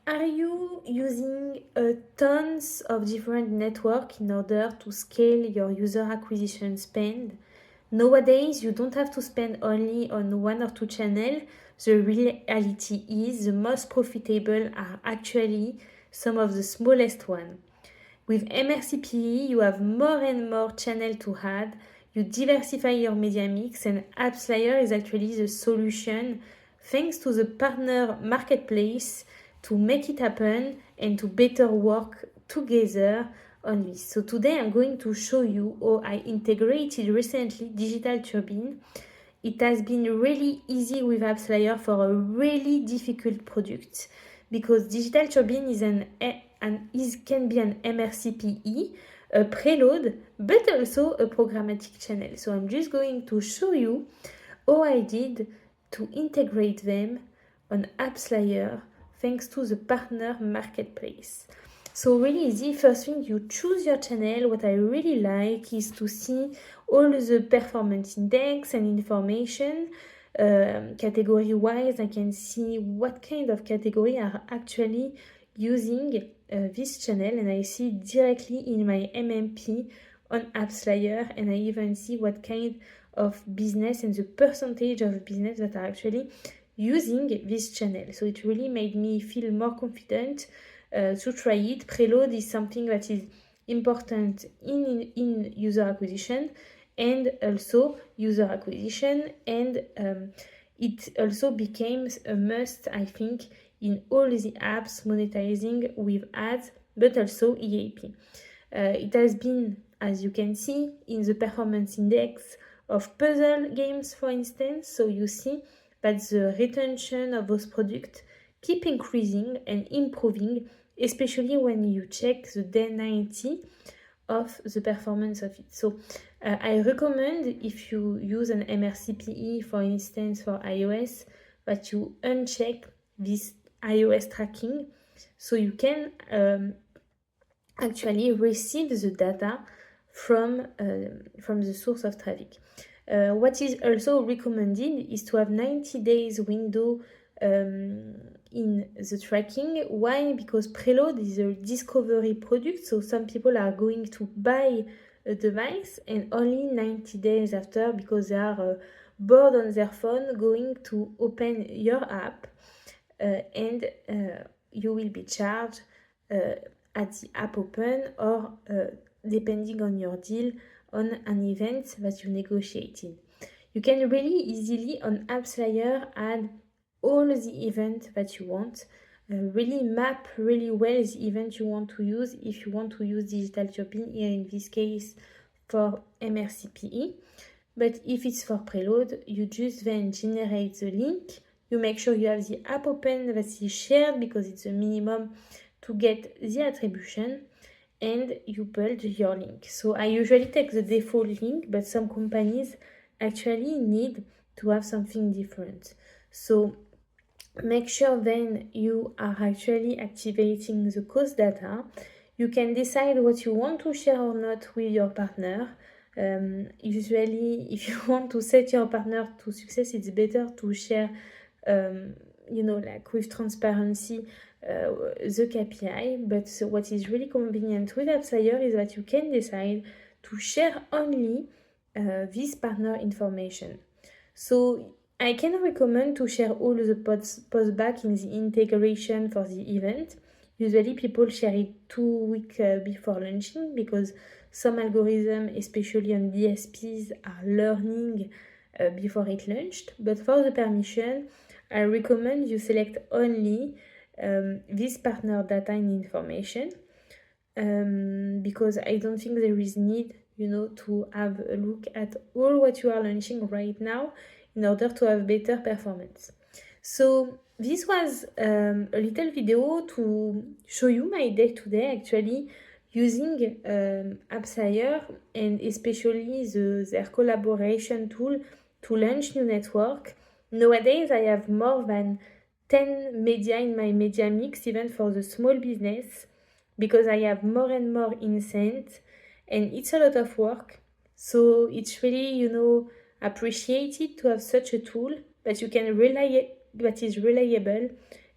Are you using tons of different network in order to scale your user acquisition spend? Nowadays, you don't have to spend only on one or two channels. The reality is the most profitable are actually some of the smallest one. With MRCPE, you have more and more channel to add. You diversify your media mix, and AppsFlyer is actually the solution thanks to the partner marketplace to make it happen and to better work together on this. So today I'm going to show you how I integrated recently Digital Turbine. It has been really easy with AppsFlyer for a really difficult product because Digital Turbine can be an MRCPE, a preload, but also a programmatic channel. So I'm just going to show you how I did to integrate them on AppsFlyer thanks to the partner marketplace. So really easy. First thing, you choose your channel. What I really like is to see all the performance index and information. Category wise, I can see what kind of category are actually using this channel, and I see directly in my MMP on AppsFlyer, and I even see what kind of business and the percentage of business that are actually using this channel. So it really made me feel more confident to try it. Preload is something that is important in user acquisition and also user acquisition, and it also became a must, I think, in all the apps monetizing with ads, but also EAP. It has been, as you can see, in the performance index of puzzle games, for instance. So you see that the retention of those products keep increasing and improving, especially when you check the day 90 of the performance of it. So I recommend, if you use an MRCPE, for instance, for iOS, that you uncheck this iOS tracking so you can actually receive the data from the source of traffic. What is also recommended is to have 90 days window in the tracking. Why? Because preload is a discovery product, so some people are going to buy a device and only 90 days after, because they are bored on their phone, going to open your app and you will be charged at the app open, or depending on your deal, on an event that you negotiated. You can really easily on AppsFlyer add all the events that you want, really map really well the event you want to use. If you want to use Digital Turbine, here in this case for MRCPE, but if it's for preload, you just then generate the link. You make sure you have the app open that is shared, because it's a minimum to get the attribution, and you build your link. So I usually take the default link, but some companies actually need to have something different. So make sure then you are actually activating the cost data. You can decide what you want to share or not with your partner. Usually, if you want to set your partner to success, it's better to share, like with transparency, the KPI. But what is really convenient with AppsFlyer is that you can decide to share only this partner information. So I can recommend to share all the posts back in the integration for the event. Usually people share it 2 weeks before launching, because some algorithms, especially on DSPs, are learning before it launched. But for the permission, I recommend you select only this partner data and information, because I don't think there is need, to have a look at all what you are launching right now in order to have better performance. So this was a little video to show you my day-to-day actually using AppsFlyer, and especially their collaboration tool to launch new network. Nowadays I have more than 10 media in my media mix, even for the small business, because I have more and more incent, and it's a lot of work. So it's really, appreciated to have such a tool that you can that is reliable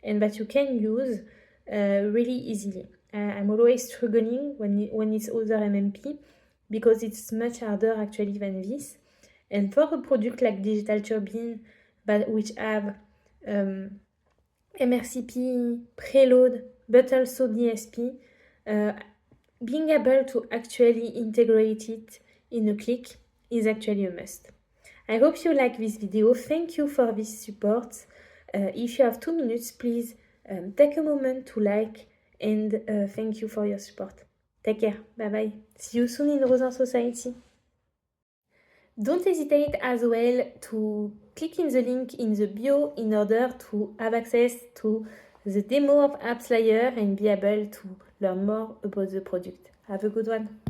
and that you can use really easily. I'm always struggling when it's other MMP because it's much harder actually than this. And for a product like Digital Turbine, but which have MRCP, preload, but also DSP, being able to actually integrate it in a click is actually a must. I hope you like this video. Thank you for this support. If you have 2 minutes, please take a moment to like and thank you for your support. Take care. Bye bye. See you soon in Rosin Society. Don't hesitate as well to click in the link in the bio in order to have access to the demo of AppsLayer and be able to learn more about the product. Have a good one.